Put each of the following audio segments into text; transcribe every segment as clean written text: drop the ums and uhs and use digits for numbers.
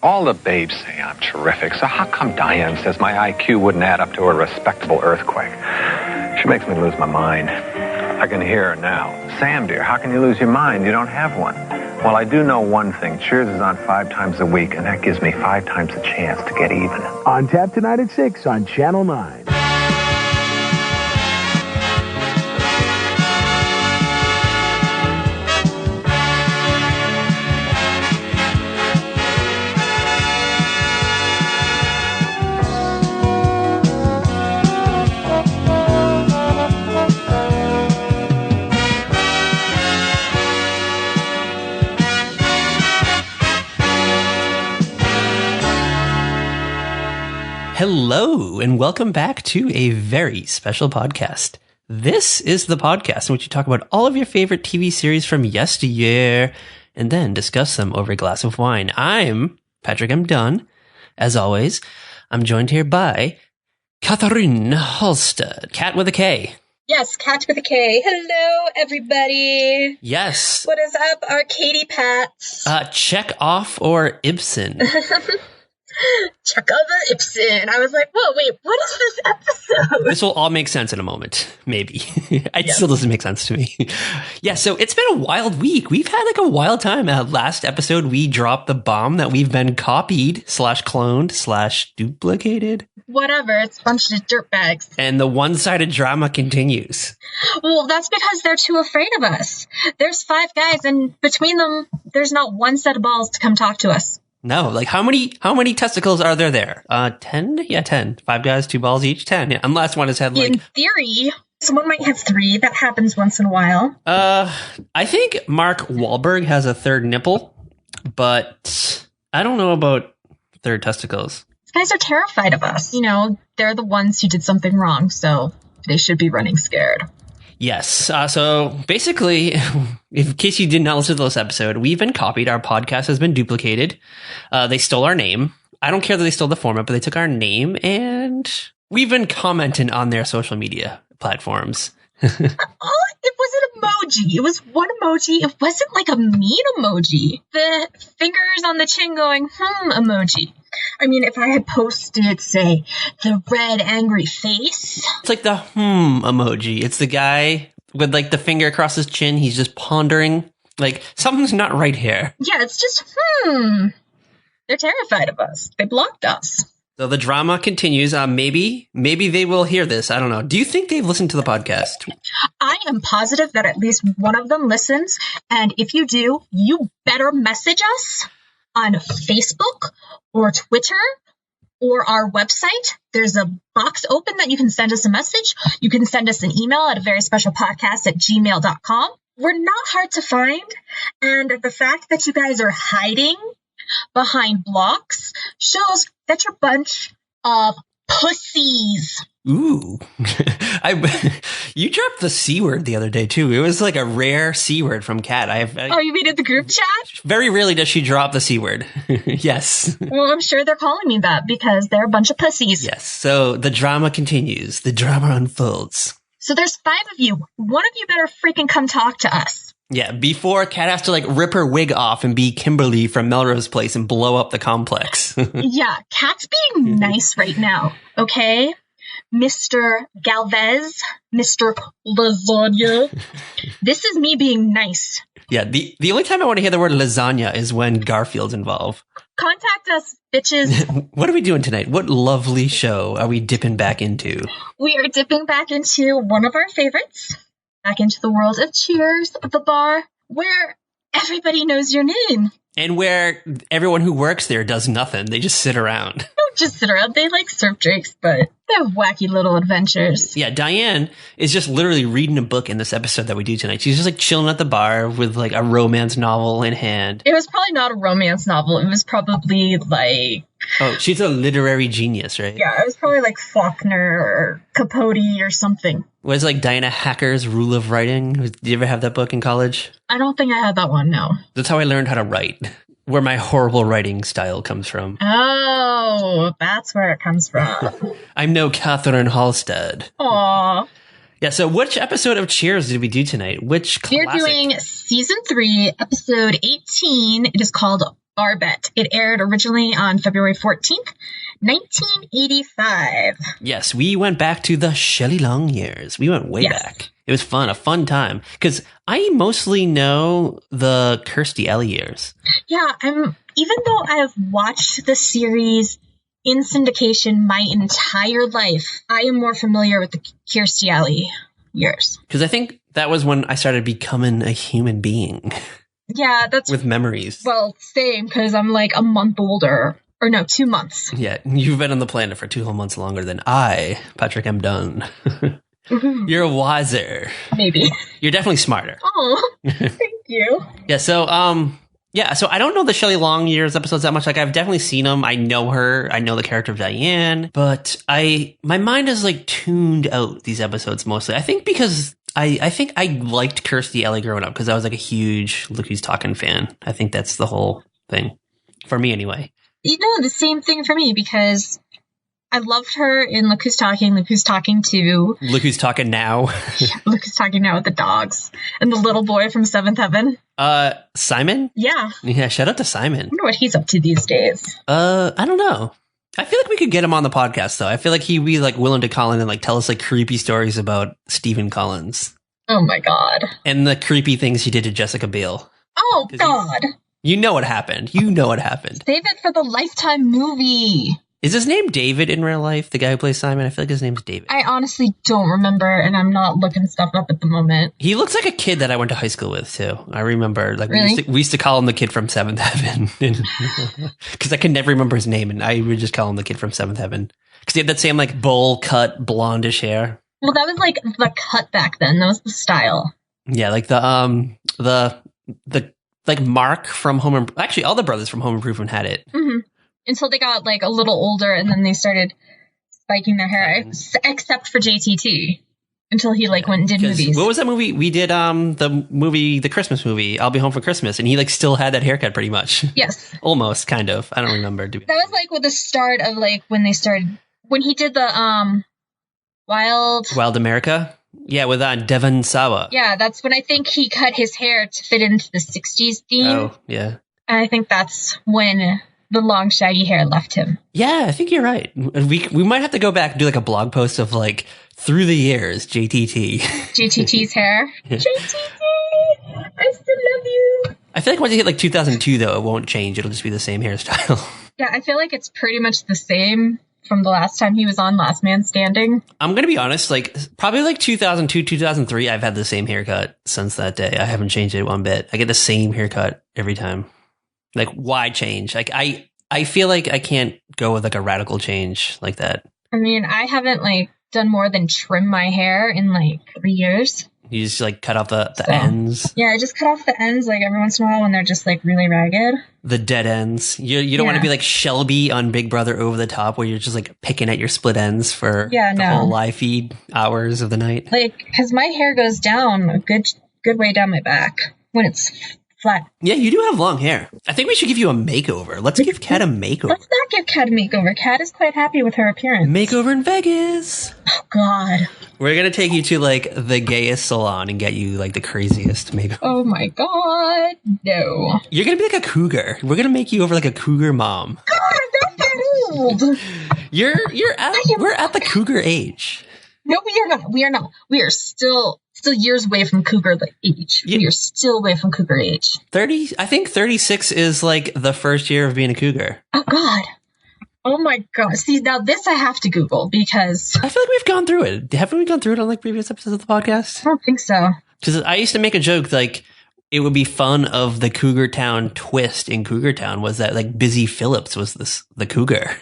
All the babes say I'm terrific, so how come Diane says my IQ wouldn't add up to a respectable earthquake? She makes me lose my mind. I can hear her now. Sam, dear, how can you lose your mind? You don't have one. Well, I do know one thing. Cheers is on 5 times a week, and that gives me 5 times a chance to get even. On tap tonight at 6 on Channel 9. Hello, and welcome back to a very special podcast. This is the podcast in which you talk about all of your favorite TV series from yesteryear and then discuss them over a glass of wine. I'm Patrick M. Dunn. As always, I'm joined here by Catherine Halstead. Cat with a K. Yes, Cat with a K. Hello, everybody. Yes. What is up, Arcady Pats? Chekhov or Ibsen? Chekhov or Ibsen. I was like, whoa, wait, what is this episode? This will all make sense in a moment, maybe. It still doesn't make sense to me. Yeah, so it's been a wild week. We've had like a wild time. Last episode, we dropped the bomb that we've been copied / cloned / duplicated. Whatever, it's a bunch of dirtbags. And the one-sided drama continues. Well, that's because they're too afraid of us. There's 5 guys, and between them, there's not one set of balls to come talk to us. No, like how many testicles are there? 10? Yeah, 10. 5 guys, 2 balls each, 10. Yeah, unless one has had like... In theory, someone might have 3. That happens once in a while. I think Mark Wahlberg has a 3rd nipple, but I don't know about 3rd testicles. These guys are terrified of us. You know, they're the ones who did something wrong, so they should be running scared. Yes. So basically, in case you did not listen to this episode, we've been copied. Our podcast has been duplicated. They stole our name. I don't care that they stole the format, but they took our name, and we've been commenting on their social media platforms. It was an emoji. It was one emoji. It wasn't like a mean emoji. The fingers on the chin going, emoji. I mean, if I had posted, say, the red angry face. It's like the emoji. It's the guy with like the finger across his chin. He's just pondering. Like, something's not right here. Yeah, it's just, They're terrified of us. They blocked us. So the drama continues. Maybe they will hear this. I don't know. Do you think they've listened to the podcast? I am positive that at least one of them listens. And if you do, you better message us on Facebook or Twitter or our website. There's a box open that you can send us a message. You can send us an email at averyspecialpodcast@gmail.com. We're not hard to find. And the fact that you guys are hiding behind blocks shows that you're a bunch of pussies. Ooh. You dropped the C word the other day, too. It was like a rare C word from Kat. Oh, you mean in the group chat? Very rarely does she drop the C word. Yes. Well, I'm sure they're calling me that because they're a bunch of pussies. Yes. So the drama continues. The drama unfolds. So there's 5 of you. One of you better freaking come talk to us. Yeah, before Kat has to like rip her wig off and be Kimberly from Melrose Place and blow up the complex. Yeah, Kat's being nice right now, okay? Mr. Galvez, Mr. Lasagna. This is me being nice. Yeah, the only time I want to hear the word lasagna is when Garfield's involved. Contact us, bitches. What are we doing tonight? What lovely show are we dipping back into? We are dipping back into one of our favorites. Back into the world of Cheers, the bar, where everybody knows your name. And where everyone who works there does nothing. They just sit around. Don't just sit around. They like serve drinks, but they have wacky little adventures. Yeah, Diane is just literally reading a book in this episode that we do tonight. She's just like chilling at the bar with like a romance novel in hand. It was probably not a romance novel. It was probably like... Oh, she's a literary genius, right? Yeah, it was probably like Faulkner or Capote or something. Was like Diana Hacker's Rule of Writing? Did you ever have that book in college? I don't think I had that one, no. That's how I learned how to write, where my horrible writing style comes from. Oh, that's where it comes from. I'm no Catherine Halstead. Aww. Yeah, so which episode of Cheers did we do tonight? Which classic? We're doing Season 3, Episode 18. It is called Barbet. It aired originally on February 14th, 1985. Yes, we went back to the Shelley Long years. We went way back. It was fun, a fun time. Because I mostly know the Kirstie Alley years. Yeah, even though I've watched the series in syndication my entire life, I am more familiar with the Kirstie Alley years. Because I think that was when I started becoming a human being. Yeah, that's... with memories. Well, same, because I'm like a month older. Or no, 2 months. Yeah, you've been on the planet for 2 whole months longer than I, Patrick, am done. You're wiser. Maybe. You're definitely smarter. Oh, thank you. Yeah, so I don't know the Shelley Long years episodes that much. Like, I've definitely seen them. I know her. I know the character of Diane. But my mind is like tuned out these episodes mostly. I think because I think I liked Kirstie Alley growing up because I was like a huge Look Who's Talking fan. I think that's the whole thing. For me, anyway. You know, the same thing for me because I loved her in Look Who's Talking, Look Who's Talking 2. Look Who's Talking Now. Look Who's Talking Now with the dogs. And the little boy from Seventh Heaven. Simon? Yeah. Yeah, shout out to Simon. I wonder what he's up to these days. I don't know. I feel like we could get him on the podcast, though. I feel like he'd be like willing to call in and like tell us like creepy stories about Stephen Collins. Oh my God. And the creepy things he did to Jessica Biel. Oh God. You know what happened. You know what happened. Save it for the Lifetime movie. Is his name David in real life? The guy who plays Simon? I feel like his name's David. I honestly don't remember, and I'm not looking stuff up at the moment. He looks like a kid that I went to high school with, too. I remember. Like, really? we used to call him the kid from Seventh Heaven. Because I could never remember his name, and I would just call him the kid from Seventh Heaven. Because he had that same, like, bowl cut, blondish hair. Well, that was, like, the cut back then. That was the style. Yeah, like like Mark from Home Improvement. Actually, all the brothers from Home Improvement had it. Mm-hmm. Until they got like a little older and then they started spiking their hair, except for JTT. Until he like went and did movies. What was that movie? We did the Christmas movie, I'll Be Home for Christmas, and he like still had that haircut pretty much. Yes. Almost, kind of. I don't remember. That was like with the start of like when he did the Wild America. Yeah, with Devon Sawa. Yeah, that's when I think he cut his hair to fit into the 60s theme. Oh, yeah. And I think that's when the long shaggy hair left him. Yeah, I think you're right. We might have to go back and do like a blog post of like through the years, JTT. JTT's hair. JTT, I still love you. I feel like once you hit like 2002 though, it won't change. It'll just be the same hairstyle. Yeah, I feel like it's pretty much the same from the last time he was on Last Man Standing. I'm going to be honest, like probably like 2002, 2003, I've had the same haircut since that day. I haven't changed it one bit. I get the same haircut every time. Like, why change? Like, I feel like I can't go with like a radical change like that. I mean, I haven't like done more than trim my hair in like 3 years. You just like cut off the ends. Yeah, I just cut off the ends like every once in a while when they're just like really ragged. The dead ends. You don't want to be like Shelby on Big Brother Over the Top where you're just like picking at your split ends for the whole live feed hours of the night. Like, because my hair goes down a good way down my back when it's flat. Yeah, you do have long hair. I think we should give you a makeover. Let's give Kat a makeover. Let's not give Kat a makeover. Kat is quite happy with her appearance. Makeover in Vegas. Oh, God. We're going to take you to, like, the gayest salon and get you, like, the craziest makeover. Oh, my God. No. You're going to be like a cougar. We're going to make you over like a cougar mom. God, I'm not that old. We're at the cougar age. No, we are not. We are not. We are still years away from cougar age. Yeah. We are still away from cougar age. 30. I think 36 is like the first year of being a cougar. Oh God. Oh my God. See, now this I have to Google because I feel like we've gone through it. Haven't we gone through it on like previous episodes of the podcast? I don't think so. Because I used to make a joke like it would be fun of the Cougar Town twist in Cougar Town was that like Busy Phillips was the cougar.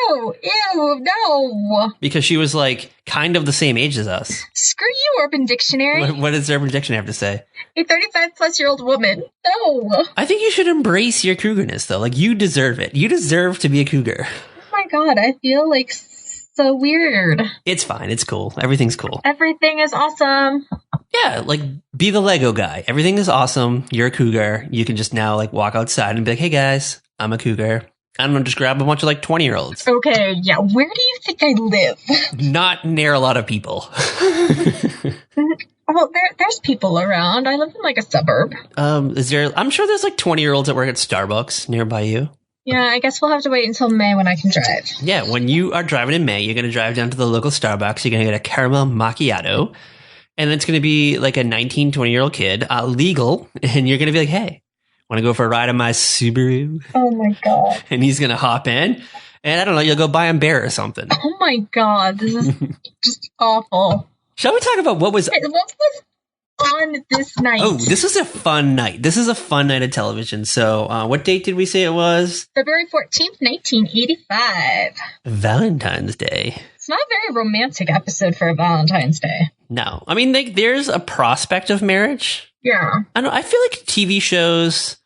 Oh, ew, no. Because she was like kind of the same age as us. Screw you, Urban Dictionary. What does Urban Dictionary have to say? A 35-plus-year-old woman. No. I think you should embrace your cougarness, though. Like, you deserve it. You deserve to be a cougar. Oh my God, I feel like so weird. It's fine. It's cool. Everything's cool. Everything is awesome. Yeah, like, be the Lego guy. Everything is awesome. You're a cougar. You can just now, like, walk outside and be like, hey, guys, I'm a cougar. I don't know, just grab a bunch of, like, 20-year-olds. Okay, yeah. Where do you think I live? Not near a lot of people. Oh Well, there's people around. I live in like a suburb. I'm sure there's like 20-year-olds that work at Starbucks nearby you. Yeah, I guess we'll have to wait until May when I can drive. Yeah, when you are driving in May, you're going to drive down to the local Starbucks. You're going to get a caramel macchiato. And it's going to be like a 19, 20-year-old kid, legal. And you're going to be like, hey, want to go for a ride on my Subaru? Oh, my God. And he's going to hop in. And I don't know, you'll go buy him beer or something. Oh, my God. This is just awful. Shall we talk about what was on this night? Oh, this was a fun night. This is a fun night of television. So what date did we say it was? February 14th, 1985. Valentine's Day. It's not a very romantic episode for a Valentine's Day. No. I mean, like, there's a prospect of marriage. Yeah. I feel like TV shows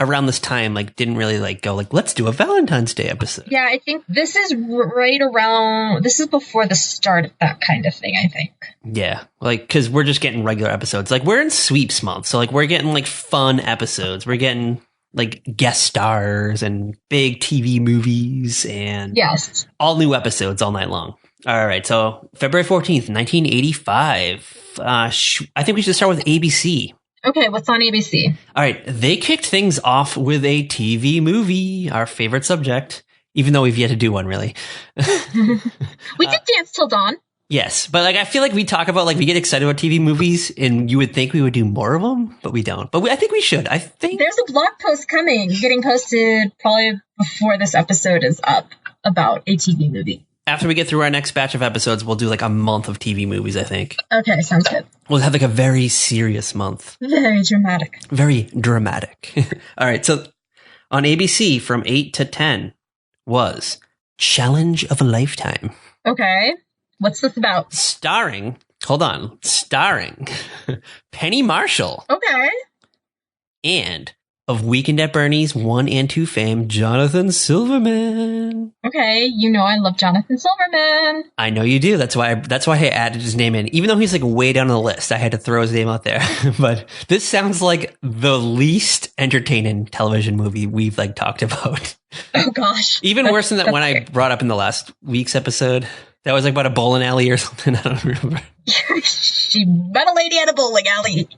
around this time, like, didn't really, like, go, like, let's do a Valentine's Day episode. Yeah, I think this is this is before the start of that kind of thing, I think. Yeah, like, because we're just getting regular episodes. Like, we're in sweeps month, so, like, we're getting, like, fun episodes. We're getting, like, guest stars and big TV movies and yes, all new episodes all night long. All right, so February 14th, 1985. I think we should start with ABC. Okay, what's on ABC? All right, they kicked things off with a TV movie, our favorite subject, even though we've yet to do one, really. We did Dance Till Dawn. Yes, but like I feel like we talk about, like, we get excited about TV movies, and you would think we would do more of them, but we don't. But I think we should. I think there's a blog post getting posted probably before this episode is up about a TV movie. After we get through our next batch of episodes, we'll do like a month of TV movies, I think. Okay, sounds good. We'll have like a very serious month. Very dramatic. Very dramatic. All right, so on ABC from 8 to 10 was Challenge of a Lifetime. Okay, what's this about? Starring Penny Marshall. Okay. And of Weekend at Bernie's 1 and 2 fame, Jonathan Silverman. Okay, you know I love Jonathan Silverman. I know you do. That's why I added his name in. Even though he's like way down on the list, I had to throw his name out there. But this sounds like the least entertaining television movie we've like talked about. Oh gosh. Even worse than that one I brought up in the last week's episode. That was like about a bowling alley or something. I don't remember. She met a lady at a bowling alley.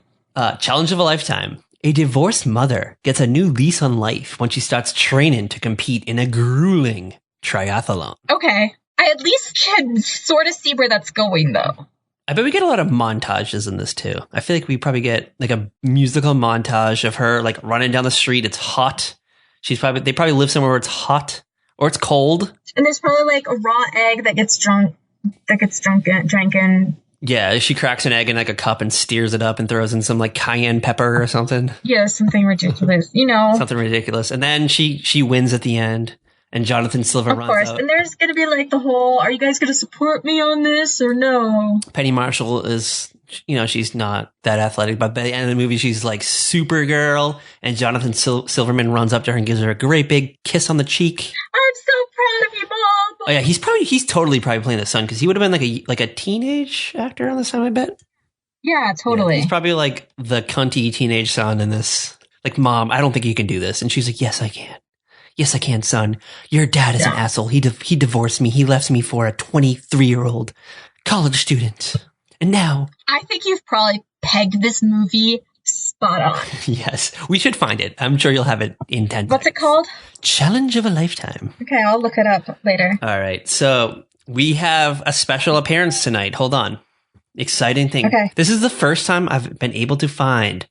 Challenge of a Lifetime. A divorced mother gets a new lease on life when she starts training to compete in a grueling triathlon. Okay. I at least can sort of see where that's going, though. I bet we get a lot of montages in this, too. I feel like we probably get like a musical montage of her like running down the street. It's hot. They probably live somewhere where it's hot or it's cold. And there's probably like a raw egg that gets drank in. Yeah, she cracks an egg in like a cup and steers it up and throws in some like cayenne pepper or something. Yeah, something ridiculous, you know. Something ridiculous. And then she wins at the end and Jonathan Silverman runs out. Of course, and there's going to be like the whole, are you guys going to support me on this or no? Penny Marshall is, she's not that athletic, but by the end of the movie, she's like Supergirl and Jonathan Silverman runs up to her and gives her a great big kiss on the cheek. I'm so proud of you, Mom. Oh yeah, he's totally probably playing the son because he would have been like a teenage actor on this time, I bet. Yeah, totally. Yeah, he's probably like the cunty teenage son in this. Like, Mom, I don't think you can do this, and she's like, Yes, I can. Yes, I can, son. Your dad is an asshole. He divorced me. He left me for a 23-year-old college student, and now I think you've probably pegged this movie spot on. Yes, we should find it. I'm sure you'll have it in 10 What's it called? Challenge of a Lifetime. Okay, I'll look it up later. All right, so we have a special appearance tonight. Hold on. Exciting thing. Okay. This is the first time I've been able to find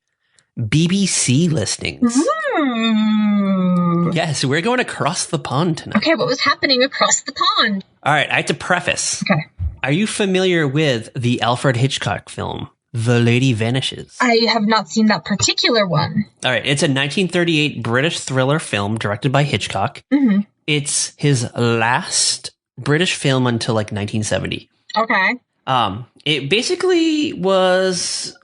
BBC listings. Ooh. Yes, we're going across the pond tonight. Okay, what was happening across the pond? All right, I have to preface. Okay. Are you familiar with the Alfred Hitchcock film, The Lady Vanishes? I have not seen that particular one. All right, it's a 1938 British thriller film directed by Hitchcock. Mm-hmm. It's his last British film until like 1970. Okay. It basically was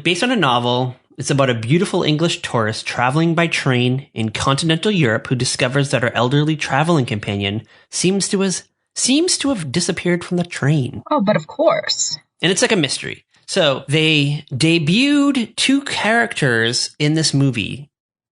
based on a novel. It's about a beautiful English tourist traveling by train in continental Europe who discovers that her elderly traveling companion seems to have disappeared from the train. Oh, but of course. And it's like a mystery. So they debuted 2 characters in this movie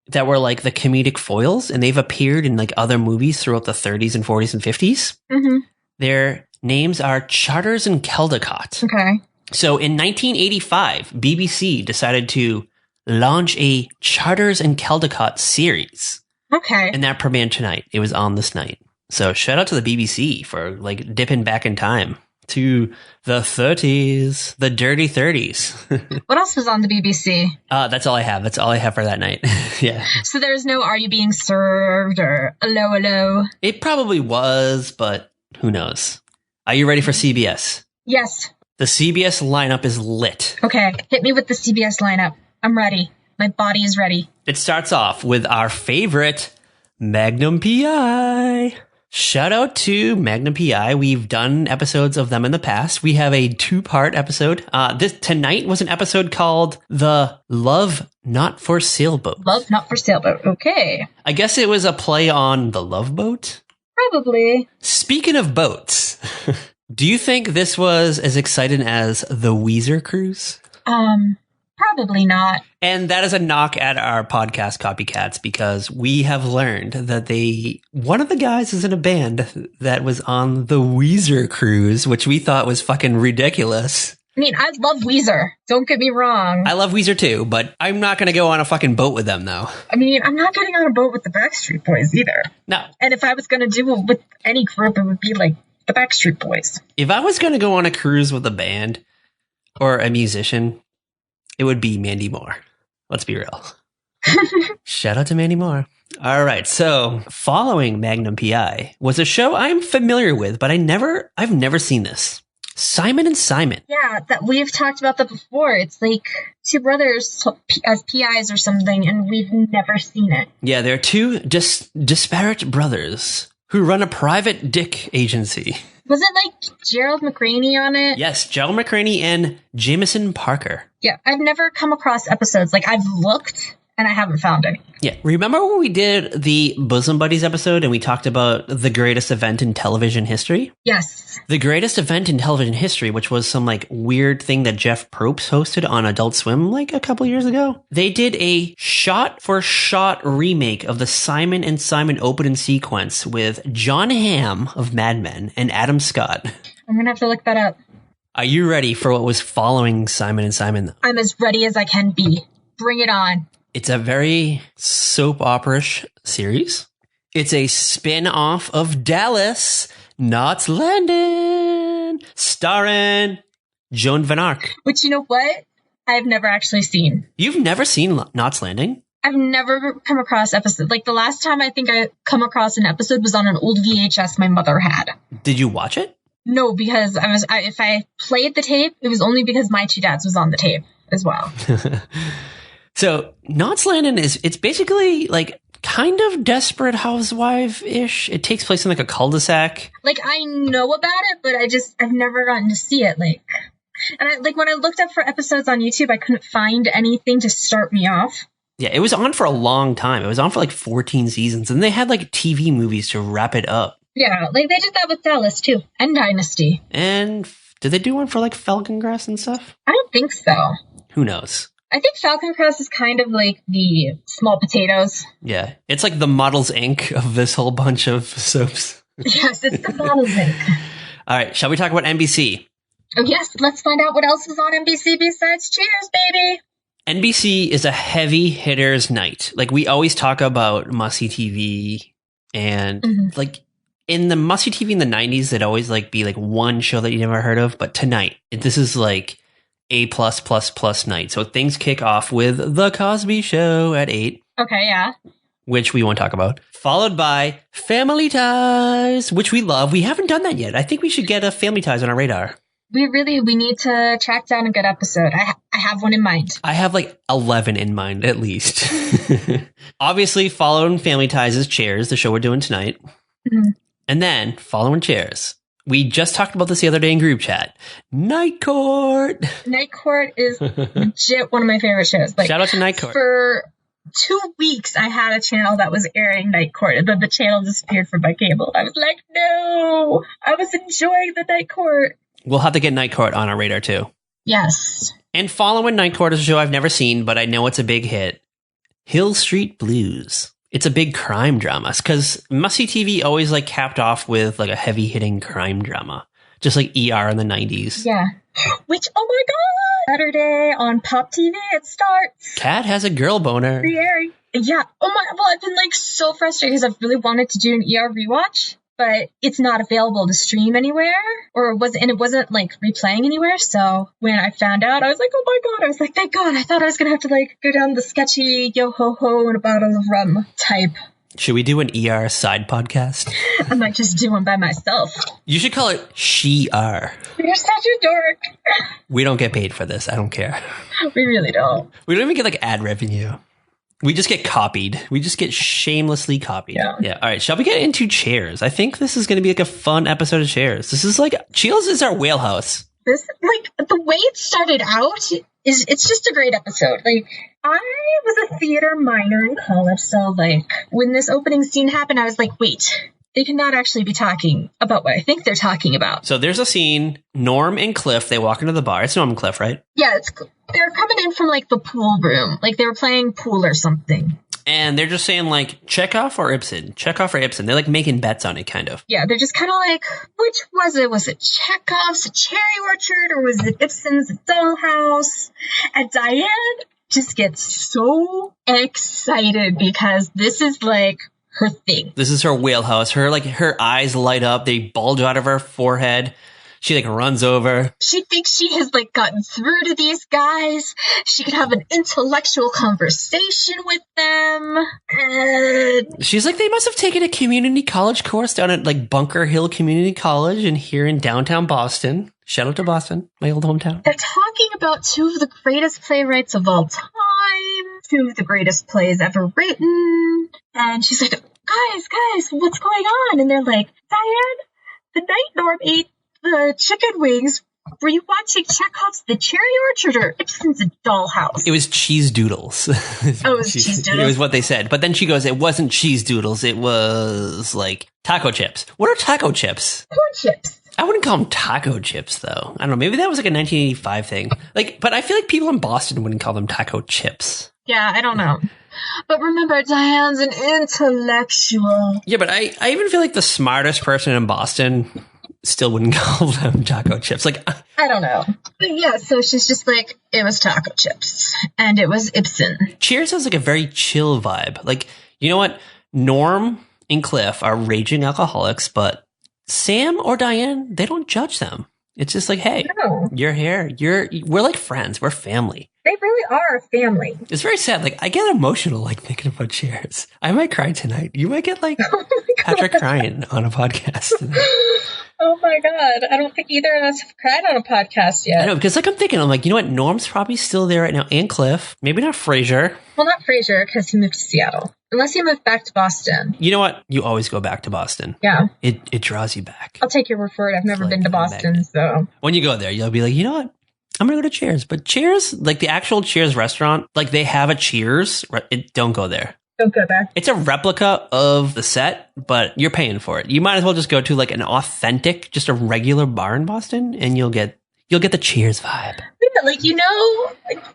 that were like the comedic foils, and they've appeared in like other movies throughout the 30s and 40s and 50s. Mm-hmm. Their names are Charters and Caldecott. Okay. So in 1985, BBC decided to launch a Charters and Caldecott series. Okay. And that premiered tonight. It was on this night. So shout out to the BBC for like dipping back in time to the 30s, the dirty 30s. What else was on the BBC? That's all I have. That's all I have for that night. Yeah. So there's no Are You Being Served or Hello, Hello? It probably was, but who knows? Are you ready for CBS? Yes. The CBS lineup is lit. Okay. Hit me with the CBS lineup. I'm ready. My body is ready. It starts off with our favorite Magnum PI. Shout out to Magnum PI. We've done episodes of them in the past. We have a 2-part episode. Tonight was an episode called The Love Not for Sailboat. Love Not for Sailboat. Okay. I guess it was a play on The Love Boat? Probably. Speaking of boats, do you think this was as exciting as the Weezer cruise? Probably not. And that is a knock at our podcast copycats because we have learned that one of the guys is in a band that was on the Weezer cruise, which we thought was fucking ridiculous. I mean, I love Weezer. Don't get me wrong. I love Weezer too, but I'm not going to go on a fucking boat with them though. I mean, I'm not getting on a boat with the Backstreet Boys either. No. And if I was going to do it with any group, it would be like the Backstreet Boys. If I was going to go on a cruise with a band or a musician, it would be Mandy Moore. Let's be real. Shout out to Mandy Moore. All right. So following Magnum PI was a show I'm familiar with, but I've never seen this. Simon and Simon. Yeah, that we've talked about that before. It's like two brothers as PIs or something, and we've never seen it. Yeah, they're two disparate brothers who run a private dick agency. Was it like Gerald McRaney on it? Yes, Gerald McRaney and Jameson Parker. Yeah, I've never come across episodes. Like, I've looked, and I haven't found any. Yeah, remember when we did the Bosom Buddies episode and we talked about the greatest event in television history? Yes. The greatest event in television history, which was some like weird thing that Jeff Probst hosted on Adult Swim like a couple years ago. They did a shot-for-shot remake of the Simon and Simon opening sequence with John Hamm of Mad Men and Adam Scott. I'm going to have to look that up. Are you ready for what was following Simon and Simon? I'm as ready as I can be. Bring it on. It's a very soap opera-ish series. It's a spin-off of Dallas, Knots Landing, starring Joan Van Ark. Which, you know what? I've never actually seen. You've never seen Knots Landing? I've never come across episodes. Like, the last time I think I come across an episode was on an old VHS my mother had. Did you watch it? No, because if I played the tape, it was only because My Two Dads was on the tape as well. So, Knots Landing it's basically like kind of Desperate Housewife-ish. It takes place in like a cul-de-sac. Like, I know about it, but I've never gotten to see it. Like, and when I looked up for episodes on YouTube, I couldn't find anything to start me off. Yeah, it was on for a long time. It was on for like 14 seasons, and they had like TV movies to wrap it up. Yeah, like they did that with Dallas too, and Dynasty. And did they do one for like Falcon Crest and stuff? I don't think so. Who knows? I think Falcon Crest is kind of like the Small Potatoes. Yeah, it's like the Models Inc. of this whole bunch of soaps. Yes, it's the Models Inc. All right, shall we talk about NBC? Oh yes, let's find out what else was on NBC besides Cheers, baby. NBC is a heavy hitters night. Like, we always talk about must-see TV, and like in the must-see TV in the 90s, it'd always like be like one show that you never heard of. But tonight, this is like A+++ night. So things kick off with The Cosby Show at 8. Okay, yeah. Which we won't talk about. Followed by Family Ties, which we love. We haven't done that yet. I think we should get a Family Ties on our radar. We need to track down a good episode. I have one in mind. I have like 11 in mind, at least. Obviously, following Family Ties is Cheers, the show we're doing tonight. Mm-hmm. And then, following Cheers, we just talked about this the other day in group chat. Night Court. Night Court is legit one of my favorite shows. Like, shout out to Night Court. For 2 weeks, I had a channel that was airing Night Court, and then the channel disappeared from my cable. I was like, no! I was enjoying the Night Court. We'll have to get Night Court on our radar, too. Yes. And following Night Court is a show I've never seen, but I know it's a big hit. Hill Street Blues. It's a big crime drama, because must-see TV always like capped off with like a heavy-hitting crime drama, just like ER in the 90s. Yeah. Which, oh my God, Saturday on Pop TV, it starts. Kat has a girl boner. Yeah. Oh my, well, I've been like so frustrated because I've really wanted to do an ER rewatch, but it's not available to stream anywhere, it wasn't like replaying anywhere. So when I found out, I was like, oh my God, I was like, thank God. I thought I was going to have to like go down the sketchy yo ho ho and a bottle of rum type. Should we do an ER side podcast? I might just do one by myself. You should call it She-R. You're such a dork. We don't get paid for this. I don't care. We really don't. We don't even get like ad revenue. We just get copied. We just get shamelessly copied. Yeah. All right. Shall we get into Cheers? I think this is going to be like a fun episode of Cheers. This is like, Cheers is our whalehouse. This, like, the way it started out it's just a great episode. Like, I was a theater minor in college, so like when this opening scene happened, I was like, wait, they cannot actually be talking about what I think they're talking about. So there's a scene, Norm and Cliff, they walk into the bar. It's Norm and Cliff, right? Yeah, they're coming in from like the pool room. Like they were playing pool or something. And they're just saying like, Chekhov or Ibsen? Chekhov or Ibsen? They're like making bets on it, kind of. Yeah, they're just kind of like, which was it? Was it Chekhov's Cherry Orchard or was it Ibsen's Dollhouse? And Diane just gets so excited because this is like her thing. This is her wheelhouse. Her eyes light up. They bulge out of her forehead. She like runs over. She thinks she has like gotten through to these guys. She could have an intellectual conversation with them. And she's like, they must have taken a community college course down at like Bunker Hill Community College and here in downtown Boston. Shout out to Boston, my old hometown. They're talking about two of the greatest playwrights of all time, two of the greatest plays ever written. And she's like, guys, what's going on? And they're like, Diane, the night Norm ate the chicken wings, were you watching Chekhov's The Cherry Orchard or Ibsen's Dollhouse? It was cheese doodles. It was cheese doodles. It was what they said. But then she goes, it wasn't cheese doodles. It was like taco chips. What are taco chips? Corn chips. I wouldn't call them taco chips, though. I don't know. Maybe that was like a 1985 thing. Like, but I feel like people in Boston wouldn't call them taco chips. Yeah, I don't know. But remember, Diane's an intellectual. Yeah, but I even feel like the smartest person in Boston still wouldn't call them taco chips. Like, I don't know. But yeah, so she's just like, it was taco chips. And it was Ibsen. Cheers has like a very chill vibe. Like, you know what? Norm and Cliff are raging alcoholics, but Sam or Diane, they don't judge them. It's just like, hey, you're here. We're like friends. We're family. They really are a family. It's very sad. Like, I get emotional, like, thinking about Cheers. I might cry tonight. You might get, like, Patrick crying on a podcast tonight. Oh, my God. I don't think either of us have cried on a podcast yet. I know, because, like, I'm like, you know what? Norm's probably still there right now. And Cliff. Maybe not Frasier. Well, not Frasier, because he moved to Seattle. Unless he moved back to Boston. You know what? You always go back to Boston. Yeah. It draws you back. I'll take your word for it. I've never been to Boston, so. When you go there, you'll be like, you know what? I'm going to go to Cheers. But Cheers, like the actual Cheers restaurant, like they have a Cheers. Don't go there. Don't go there. It's a replica of the set, but you're paying for it. You might as well just go to like an authentic, just a regular bar in Boston, and you'll get the Cheers vibe. Yeah, like, you know,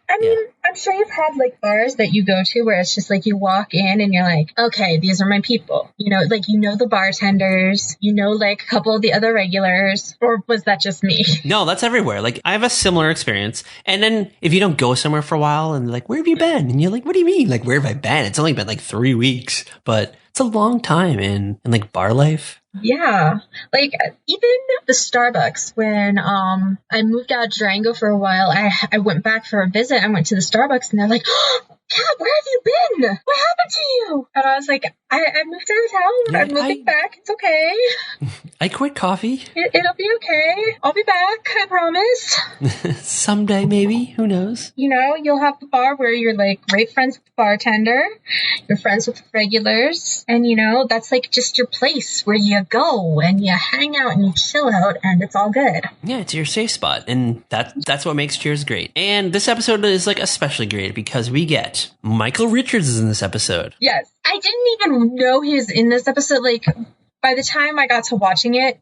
I mean, I'm sure you've had like bars that you go to where it's just like you walk in and you're like, okay, these are my people. You know, like, you know, the bartenders, you know, like a couple of the other regulars, or was that just me? No, that's everywhere. Like, I have a similar experience. And then if you don't go somewhere for a while and like, where have you been? And you're like, what do you mean? Like, where have I been? It's only been like 3 weeks, but it's a long time in like bar life. Yeah, like even the Starbucks, when I moved out of Durango for a while, I went back for a visit. I went to the Starbucks and they're like, oh, Kat, where have you been? What happened to you? And I was like, I moved out of town. I'm moving back. It's okay. I quit coffee. It'll be okay. I'll be back. I promise. Someday, maybe. Who knows? You know, you'll have the bar where you're like great friends with the bartender. You're friends with the regulars. And, you know, that's like just your place where you go and you hang out and you chill out and it's all good. Yeah, it's your safe spot. And that's what makes Cheers great. And this episode is like especially great because we get Michael Richards is in this episode. Yes. I didn't even know he was in this episode. Like, by the time I got to watching it,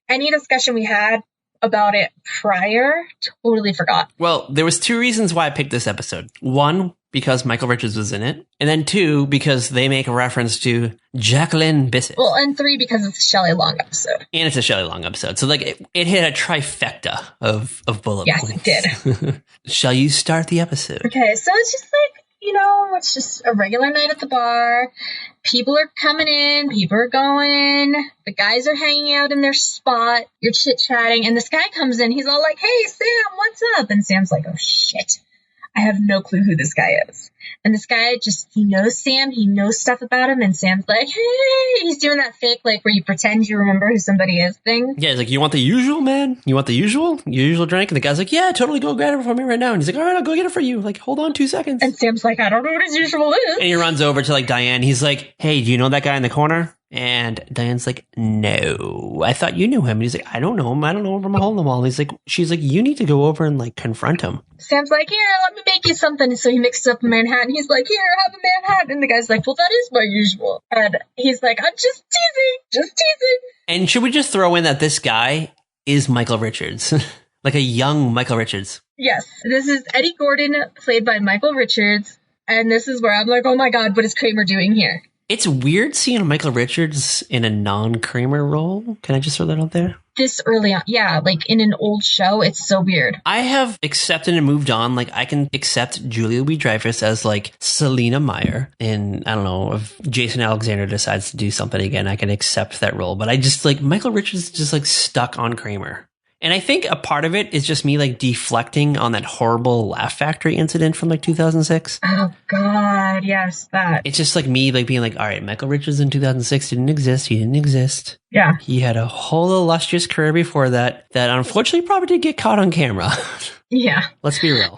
any discussion we had, about it prior. Totally forgot. Well, there was 2 reasons why I picked this episode. 1, because Michael Richards was in it. And then 2, because they make a reference to Jacqueline Bisset. Well, and 3, because it's a Shelley Long episode. And it's a Shelley Long episode. So, like, it hit a trifecta of bullet points. Yes, it did. Shall you start the episode? Okay, so it's just like, it's just a regular night at the bar. People are coming in, people are going, the guys are hanging out in their spot, you're chit-chatting, and this guy comes in, he's all like, hey, Sam, what's up? And Sam's like, oh, shit. I have no clue who this guy is. And this guy he knows Sam, he knows stuff about him, and Sam's like, hey, he's doing that fake, like, where you pretend you remember who somebody is thing. Yeah, he's like, you want the usual, man? You want the usual? Your usual drink? And the guy's like, yeah, totally, go get it for me right now. And he's like, all right, I'll go get it for you. Like, hold on 2 seconds. And Sam's like, I don't know what his usual is. And he runs over to, like, Diane. He's like, hey, do you know that guy in the corner? And Diane's like, no, I thought you knew him. And he's like, I don't know him. I don't know him from a hole in the wall. And she's like, you need to go over and, like, confront him. Sam's like, here, let me make you something. And so he mixes up a Manhattan. He's like, here, have a Manhattan. And the guy's like, well, that is my usual. And he's like, I'm just teasing. And should we just throw in that this guy is Michael Richards? Like a young Michael Richards. Yes. This is Eddie Gordon, played by Michael Richards. And this is where I'm like, oh my God, what is Kramer doing here? It's weird seeing Michael Richards in a non-Kramer role. Can I just throw that out there? This early on. Yeah, like in an old show, it's so weird. I have accepted and moved on. Like, I can accept Julia Louis-Dreyfus as, like, Selena Meyer. And, I don't know, if Jason Alexander decides to do something again, I can accept that role. But I just, like, Michael Richards just, like, stuck on Kramer. And I think a part of it is just me, like, deflecting on that horrible Laugh Factory incident from, like, 2006. Oh, God, yes, that. It's just, like, me, like, being like, all right, Michael Richards in 2006 didn't exist. He didn't exist. Yeah. He had a whole illustrious career before that unfortunately probably did get caught on camera. Yeah. Let's be real.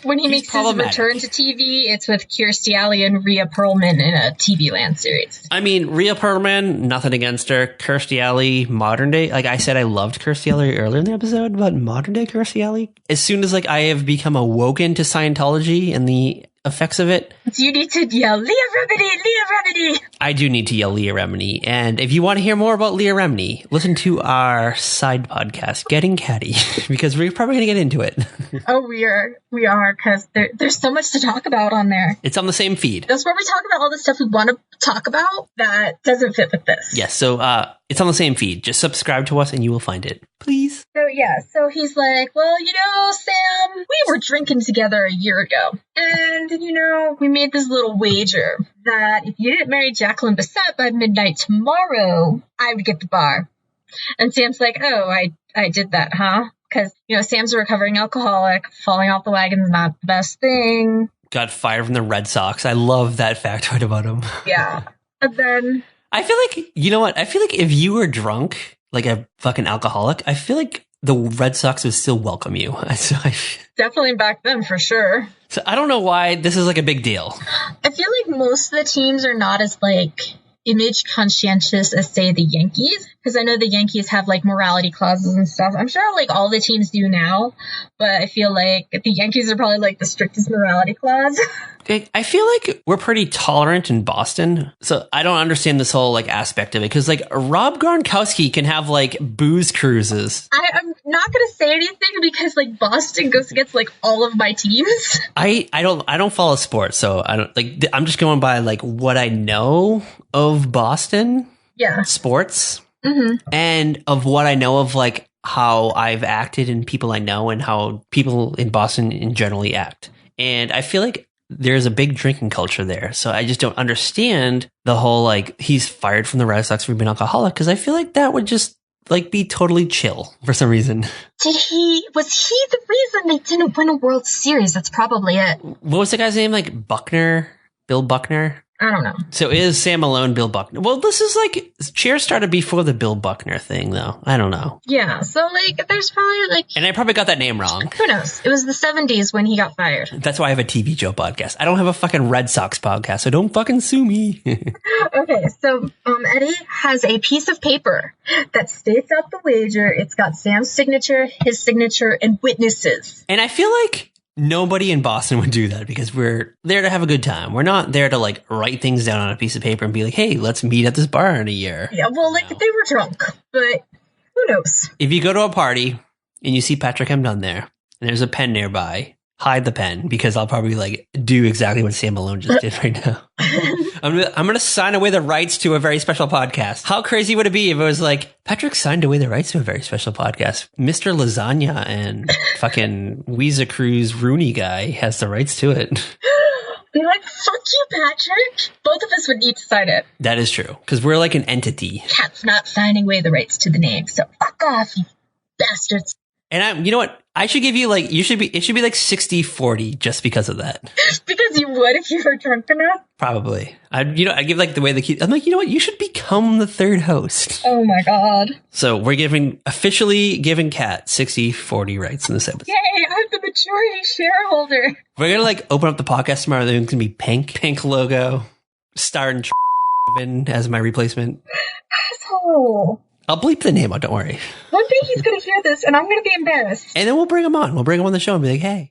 When he makes his return to TV, it's with Kirstie Alley and Rhea Perlman in a TV Land series. I mean, Rhea Perlman, nothing against her. Kirstie Alley, modern day. Like I said, I loved Kirstie Alley earlier in the episode, but modern day Kirstie Alley, as soon as, like, I have become awoken to Scientology and the effects of it. You need to yell, Leah Remini! I do need to yell Leah Remini. And if you want to hear more about Leah Remini, listen to our side podcast, Getting Catty, because we're probably going to get into it. Oh, we are, because there's so much to talk about on there. It's on the same feed. That's where we talk about all the stuff we want to talk about that doesn't fit with this. Yes, so it's on the same feed. Just subscribe to us and you will find it. Please. So he's like, well, Sam, we were drinking together a year ago. And, we made this little wager that if you didn't marry Jacqueline Bisset by midnight tomorrow, I would get the bar. And Sam's like, oh, I did that, huh? Because, Sam's a recovering alcoholic. Falling off the wagon's not the best thing. Got fired from the Red Sox. I love that factoid about him. Yeah. And then... I feel like, you know what? I feel like if you were drunk, like a fucking alcoholic, I feel like the Red Sox would still welcome you. Definitely back then, for sure. So I don't know why this is like a big deal. I feel like most of the teams are not as, like, image conscientious as, say, the Yankees. Because I know the Yankees have, like, morality clauses and stuff. I'm sure, like, all the teams do now. But I feel like the Yankees are probably, like, the strictest morality clause. I feel like we're pretty tolerant in Boston. So I don't understand this whole, like, aspect of it. Because, like, Rob Gronkowski can have, like, booze cruises. I'm not going to say anything because, like, Boston goes against, like, all of my teams. I don't follow sports. So I don't, like, I'm just going by, like, what I know of Boston. Yeah. Sports. Mm-hmm. And of what I know of, like, how I've acted and people I know and how people in Boston in generally act. And I feel like there's a big drinking culture there. So I just don't understand the whole, like, he's fired from the Red Sox for being alcoholic, because I feel like that would just, like, be totally chill for some reason. Was he the reason they didn't win a World Series? That's probably it. What was the guy's name? Like, Buckner? Bill Buckner? I don't know. So is Sam Malone Bill Buckner? Well, this is like, Cheers started before the Bill Buckner thing, though. I don't know. Yeah, so, like, there's probably, like... And I probably got that name wrong. Who knows? It was the 70s when he got fired. That's why I have a TV Joe podcast. I don't have a fucking Red Sox podcast, so don't fucking sue me. Okay, so Eddie has a piece of paper that states out the wager. It's got Sam's signature, his signature, and witnesses. And I feel like nobody in Boston would do that because we're there to have a good time. We're not there to, like, write things down on a piece of paper and be like, hey, let's meet at this bar in a year. Yeah, well, like, they were drunk, but Who knows? If you go to a party and you see Patrick M. Dunn there, and there's a pen nearby, hide the pen because I'll probably like do exactly what Sam Malone just did right now. I'm gonna sign away the rights to a very special podcast. How crazy would it be if it was like Patrick signed away the rights to a very special podcast? Mr. Lasagna and fucking Weezer Cruz Rooney guy has the rights to it. Be like, fuck you, Patrick. Both of us would need to sign it. That is true because we're like an entity. Cat's not signing away the rights to the name, so fuck off, you bastards. And you know what? I should give you like, it should be like 60-40 just because of that. Because you would if you were drunk enough? Probably. I give like the way the kid, I'm like, you know what? You should become the third host. Oh my God. So we're officially giving Kat 60-40 rights in this episode. Yay, I'm the majority shareholder. We're going to like open up the podcast tomorrow. There's going to be pink logo, starring as my replacement. Asshole. I'll bleep the name out, don't worry. One day he's going to hear this and I'm going to be embarrassed. And then we'll bring him on. We'll bring him on the show and be like, hey.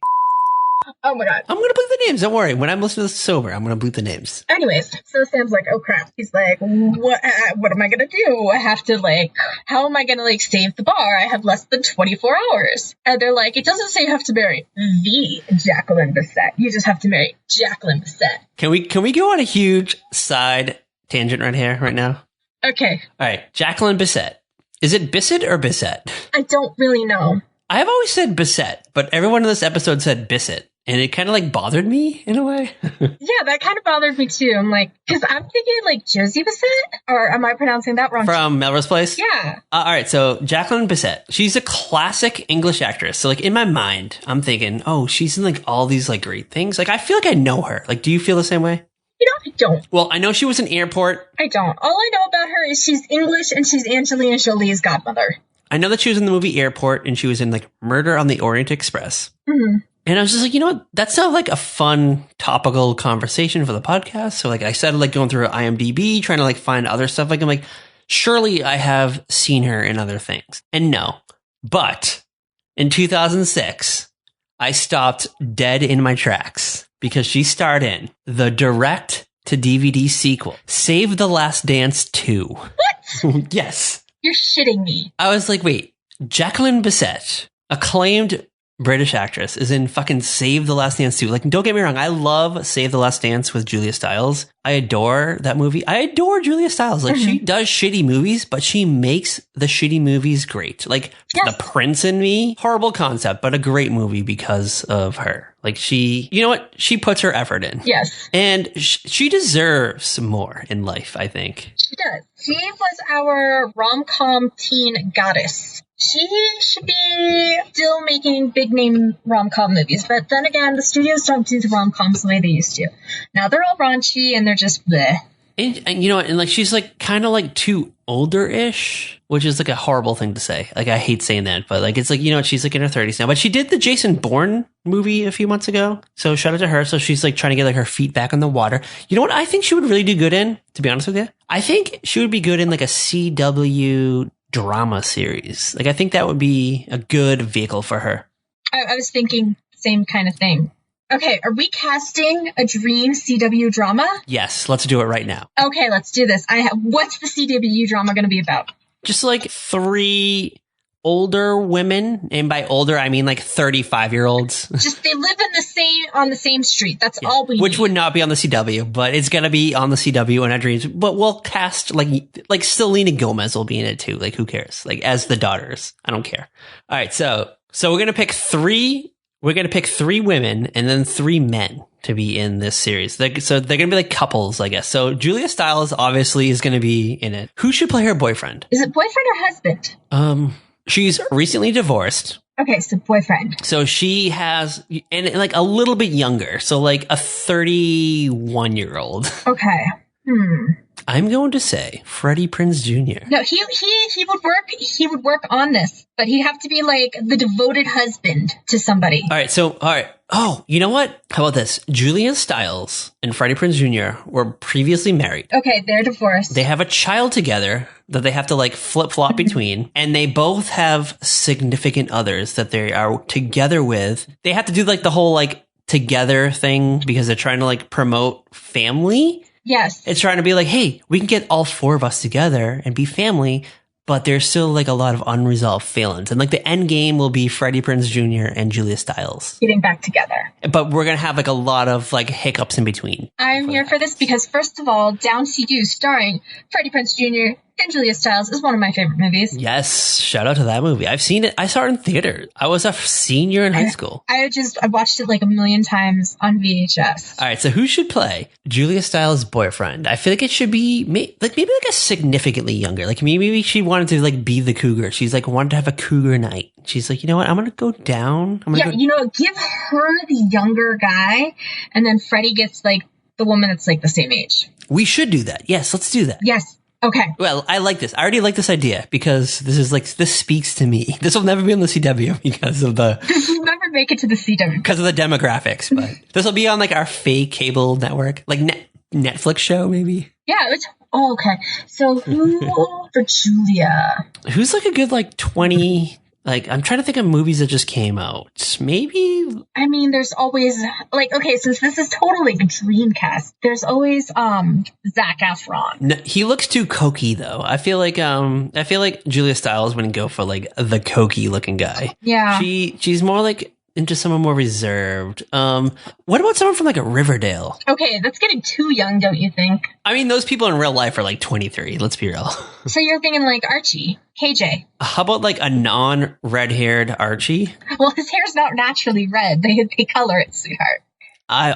Oh my God. I'm going to bleep the names. Don't worry. When I'm listening to this sober, I'm going to bleep the names. Anyways, so Sam's like, oh crap. He's like, what am I going to do? I have to like, how am I going to like save the bar? I have less than 24 hours. And they're like, it doesn't say you have to marry the Jacqueline Bisset. You just have to marry Jacqueline Bisset. Can we go on a huge side tangent right now? Okay. All right. Jacqueline Bisset. Is it Bisset or Bisset? I don't really know. I've always said Bisset, but everyone in this episode said Bisset. And it kind of like bothered me in a way. Yeah, that kind of bothered me too. I'm like, because I'm thinking like Josie Bisset, or am I pronouncing that wrong? From Melrose Place? Yeah. All right, so Jacqueline Bisset, she's a classic English actress. So like in my mind, I'm thinking, oh, she's in like all these like great things. Like I feel like I know her. Like, do you feel the same way? You know, I don't. Well, I know she was in Airport. I don't. All I know about her is she's English and she's Angelina Jolie's godmother. I know that she was in the movie Airport and she was in like Murder on the Orient Express. Mm-hmm. And I was just like, you know what? That sounds like a fun topical conversation for the podcast. So like I started like going through IMDb, trying to like find other stuff. Like I'm like, surely I have seen her in other things. And no, but in 2006, I stopped dead in my tracks because she starred in the direct to DVD sequel, Save the Last Dance 2. What? Yes. You're shitting me. I was like, wait, Jacqueline Bisset, acclaimed British actress, is in fucking Save the Last Dance 2. Like, don't get me wrong. I love Save the Last Dance with Julia Stiles. I adore that movie. I adore Julia Stiles. Like, she does shitty movies, but she makes the shitty movies great. Like, The Prince and Me, horrible concept, but a great movie because of her. Like, she, you know what? She puts her effort in. Yes. And she deserves more in life, I think. She does. She was our rom-com teen goddess. She should be still making big name rom-com movies, but then again, the studios don't do the rom-coms the way they used to. Now they're all raunchy and they're just bleh. And you know what? And like, she's like kind of like too older-ish, which is like a horrible thing to say. Like, I hate saying that, but like, it's like, you know what? She's like in her 30s now, but she did the Jason Bourne movie a few months ago. So shout out to her. So she's like trying to get like her feet back on the water. You know what I think she would really do good in, to be honest with you? I think she would be good in like a CW drama series. Like, I think that would be a good vehicle for her. I was thinking same kind of thing. Okay, are we casting a dream CW drama? Yes, let's do it right now. Okay, let's do this. What's the CW drama going to be about? Just like 3 older women, and by older I mean like 35-year-olds. Just they live on the same street. That's all we Which need. would not be on the CW, but it's gonna be on the CW in our dreams. But we'll cast like Selena Gomez will be in it too. Like, who cares? Like, as the daughters, I don't care. All right, so we're gonna pick 3. We're gonna pick 3 women and then 3 men to be in this series. So they're gonna be like couples, I guess. So Julia Stiles obviously is gonna be in it. Who should play her boyfriend? Is it boyfriend or husband? She's recently divorced. Okay, so boyfriend. So she has, and like a little bit younger. So like a 31-year-old. Okay. I'm going to say Freddie Prinze Jr. No, he would work. He would work on this, but he'd have to be like the devoted husband to somebody. All right. Oh, you know what? How about this? Julia Stiles and Freddie Prinze Jr. were previously married. Okay, they're divorced. They have a child together that they have to like flip-flop between, and they both have significant others that they are together with. They have to do like the whole like together thing because they're trying to like promote family. Yes. It's trying to be like, hey, we can get all 4 of us together and be family, but there's still like a lot of unresolved feelings. And like the end game will be Freddie Prinze Jr. and Julia Stiles getting back together. But we're going to have like a lot of like hiccups in between. I'm here for this because, first of all, Down to You, starring Freddie Prinze Jr. and Julia Stiles, is one of my favorite movies. Yes, shout out to that movie. I've seen it. I saw it in theater. I was a senior in high school. I watched it like a million times on VHS. All right, so who should play Julia Stiles' boyfriend? I feel like it should be maybe a significantly younger. Like maybe she wanted to like be the cougar. She's like wanted to have a cougar night. She's like, you know what? I'm gonna go down. Give her the younger guy, and then Freddie gets like the woman that's like the same age. We should do that. Yes, let's do that. Yes. Okay. Well, I like this. I already like this idea because this speaks to me. This will never be on the CW because of the... This will never make it to the CW. Because of the demographics, but this will be on like our fake cable network, like Netflix show maybe. Yeah. Okay. So who for Julia? Who's like a good like 20... Like, I'm trying to think of movies that just came out. Maybe... I mean, there's always... Like, okay, since this is totally a Dreamcast, there's always Zac Efron. No, he looks too cokey, though. I feel like Julia Stiles wouldn't go for, like, the cokey-looking guy. Yeah. She's more, like, into someone more reserved. What about someone from, like, a Riverdale? Okay, that's getting too young, don't you think? I mean, those people in real life are, like, 23. Let's be real. So you're thinking, like, Archie, KJ. How about, like, a non-red-haired Archie? Well, his hair's not naturally red. They color it, sweetheart. I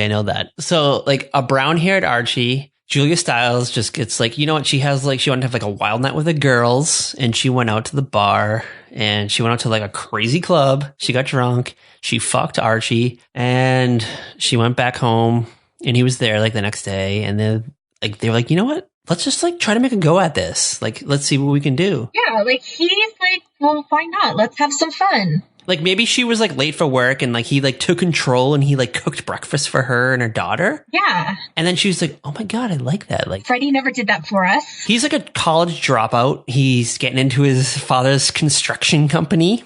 know that. So, like, a brown-haired Archie... Julia Stiles just gets like, you know what? She wanted to have like a wild night with the girls, and she went out to the bar, and she went out to like a crazy club. She got drunk. She fucked Archie, and she went back home, and he was there like the next day, and then like they were like, you know what? Let's just like try to make a go at this. Like, let's see what we can do. Yeah, like he's like, well, why not? Let's have some fun. Like maybe she was like late for work and like he like took control and he like cooked breakfast for her and her daughter. Yeah. And then she was like, oh my God, I like that. Like Freddie never did that for us. He's like a college dropout. He's getting into his father's construction company.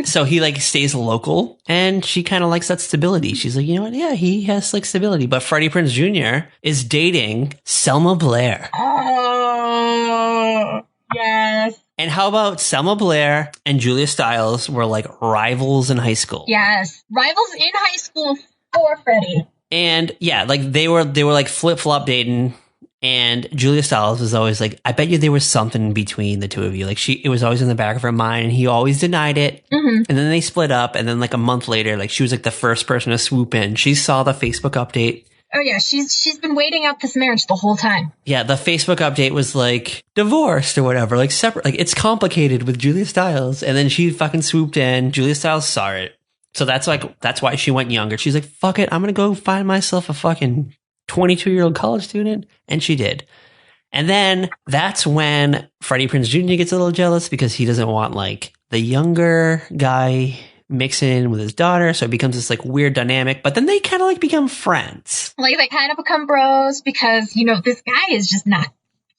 So he like stays local and she kind of likes that stability. She's like, you know what? Yeah, he has like stability. But Freddie Prinze Jr. is dating Selma Blair. Oh, yes. And how about Selma Blair and Julia Stiles were like rivals in high school? Yes, rivals in high school for Freddie. And yeah, like they were like flip-flop dating. And Julia Stiles was always like, I bet you there was something between the two of you. Like it was always in the back of her mind, and he always denied it. Mm-hmm. And then they split up, and then like a month later, like she was like the first person to swoop in. She saw the Facebook update. Oh yeah, she's been waiting out this marriage the whole time. Yeah, the Facebook update was like divorced or whatever, like separate. Like it's complicated with Julia Stiles, and then she fucking swooped in. Julia Stiles saw it, so that's why she went younger. She's like, fuck it, I'm gonna go find myself a fucking 22-year-old college student, and she did. And then that's when Freddie Prinze Jr. gets a little jealous because he doesn't want like the younger guy mixing in with his daughter, so it becomes this like weird dynamic, but then they kind of like become friends. Like they kind of become bros because, you know, this guy is just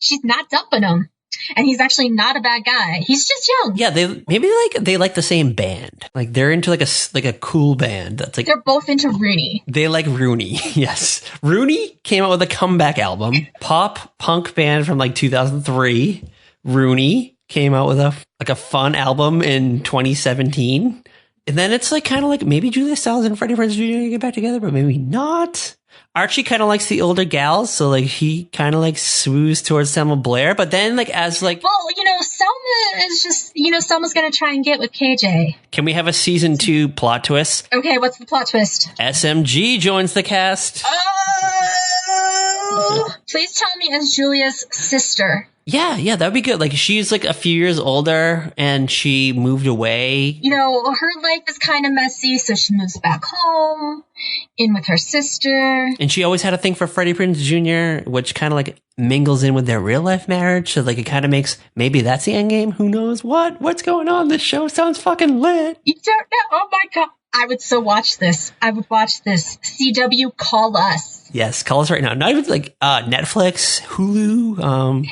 she's not dumping him. And he's actually not a bad guy. He's just young. Yeah, they like the same band. Like they're into like a cool band. That's like they're both into Rooney. They like Rooney. Yes. Rooney came out with a comeback album. Pop punk band from like 2003. Rooney came out with a fun album in 2017. And then it's like kind of like maybe Julia Stiles and Freddie Prinze Jr. get back together, but maybe not. Archie kind of likes the older gals, so like he kind of like swoos towards Selma Blair, but then like as like, well, you know, Selma is just, you know, Selma's gonna try and get with KJ. Can we have a season 2 plot twist? Okay, what's the plot twist? SMG joins the cast. Oh, please tell me as Julia's sister. Yeah, that would be good. Like, she's like a few years older and she moved away. You know, her life is kind of messy, so she moves back home, in with her sister. And she always had a thing for Freddie Prinze Jr., which kind of like mingles in with their real life marriage. So like it kind of makes, maybe that's the end game. Who knows what's going on? This show sounds fucking lit. You don't know? Oh my God. I would so watch this. I would watch this. CW, call us. Yes, call us right now. Not even like Netflix, Hulu,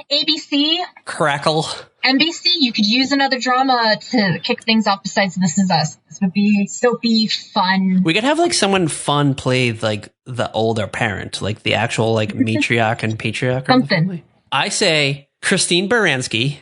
ABC, Crackle, NBC. You could use another drama to kick things off besides This Is Us. This would be soapy fun. We could have like someone fun play like the older parent, like the actual like matriarch and patriarch. Something. I say Christine Baranski.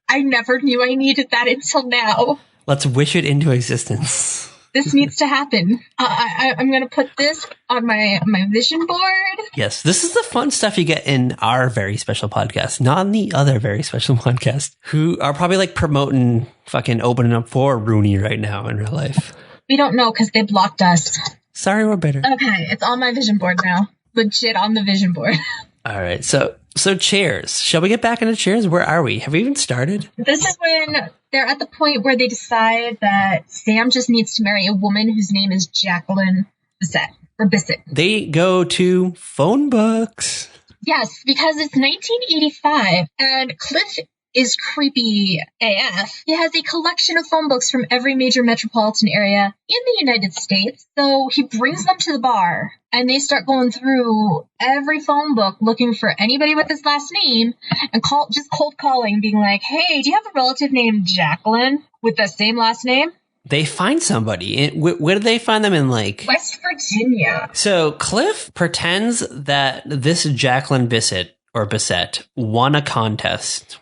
I never knew I needed that until now. Let's wish it into existence. This needs to happen. I'm going to put this on my vision board. Yes, this is the fun stuff you get in our very special podcast, not in the other very special podcast, who are probably like promoting fucking opening up for Rooney right now in real life. We don't know because they blocked us. Sorry, we're bitter. Okay, it's on my vision board now. Legit on the vision board. All right, so Cheers. Shall we get back into Cheers? Where are we? Have we even started? This is when they're at the point where they decide that Sam just needs to marry a woman whose name is Jacqueline Bisset. They go to phone books. Yes, because it's 1985 and Cliff is creepy AF. He has a collection of phone books from every major metropolitan area in the United States. So he brings them to the bar and they start going through every phone book looking for anybody with his last name and just cold calling, being like, hey, do you have a relative named Jacqueline with the same last name? They find somebody. Where do they find them in, like? West Virginia. So Cliff pretends that this Jacqueline Bisset won a contest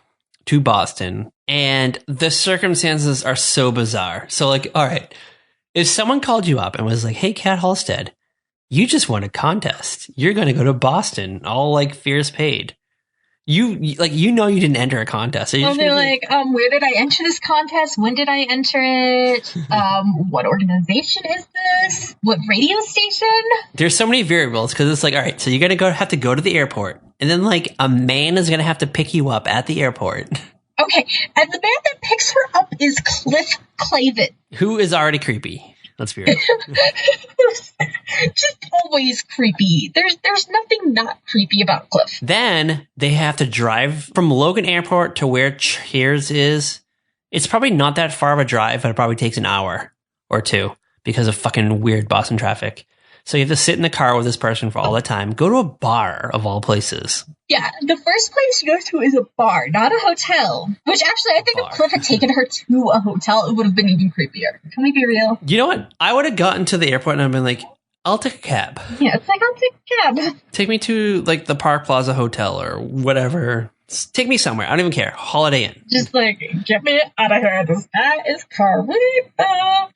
to Boston, and the circumstances are so bizarre. So, like, all right, if someone called you up and was like, hey, Kat Halstead, you just won a contest. You're going to go to Boston, all, like, fears paid. You didn't enter a contest. So they're like, where did I enter this contest? When did I enter it? What organization is this? What radio station? There's so many variables, because it's like, all right, so you're going to have to go to the airport. And then, like, a man is going to have to pick you up at the airport. Okay, and the man that picks her up is Cliff Clavin. Who is already creepy. Let's be real. Just always creepy. There's nothing not creepy about Cliff. Then they have to drive from Logan Airport to where Cheers is. It's probably not that far of a drive, but it probably takes an hour or two because of fucking weird Boston traffic. So you have to sit in the car with this person for all the time. Go to a bar, of all places. Yeah, the first place you go to is a bar, not a hotel. Which actually, I think if Cliff had taken her to a hotel, it would have been even creepier. Can we be real? You know what? I would have gotten to the airport and I've been like, I'll take a cab. Yeah, it's like, I'll take a cab. Take me to, like, the Park Plaza Hotel or whatever. Take me somewhere. I don't even care. Holiday Inn. Just like, get me out of here. This guy is creepy.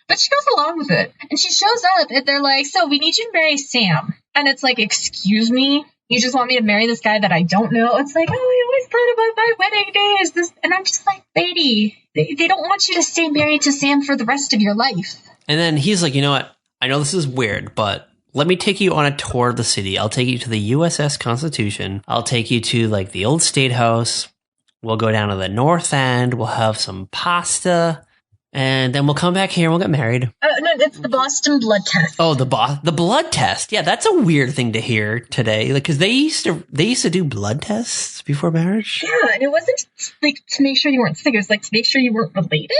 But she goes along with it. And she shows up and they're like, so we need you to marry Sam. And it's like, excuse me? You just want me to marry this guy that I don't know? It's like, oh, I always thought about my wedding days. And I'm just like, lady, they don't want you to stay married to Sam for the rest of your life. And then he's like, you know what? I know this is weird, but let me take you on a tour of the city. I'll take you to the USS Constitution. I'll take you to, like, the old State House. We'll go down to the North End. We'll have some pasta. And then we'll come back here and we'll get married. Oh, no, it's the Boston blood test. Oh, the blood test. Yeah, that's a weird thing to hear today. Like, because they used to do blood tests before marriage. Yeah, and it wasn't like to make sure you weren't sick. It was like to make sure you weren't related.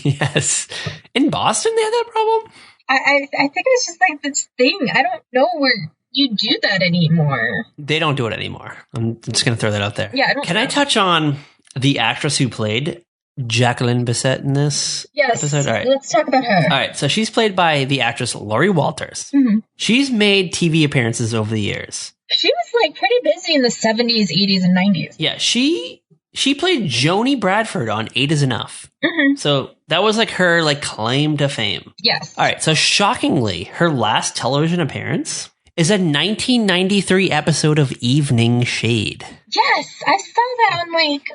Yes. In Boston, they had that problem? I think it's just like this thing. I don't know where you do that anymore. They don't do it anymore. I'm just going to throw that out there. Yeah, Can I touch on the actress who played Jacqueline Bisset in this episode? All right. Let's talk about her. All right. So she's played by the actress Laurie Walters. Mm-hmm. She's made TV appearances over the years. She was like pretty busy in the 70s, 80s, and 90s. Yeah, she played Joni Bradford on 8 is Enough. Mm-hmm. So that was like her like claim to fame. Yes. All right. So shockingly, her last television appearance is a 1993 episode of Evening Shade. Yes, I saw that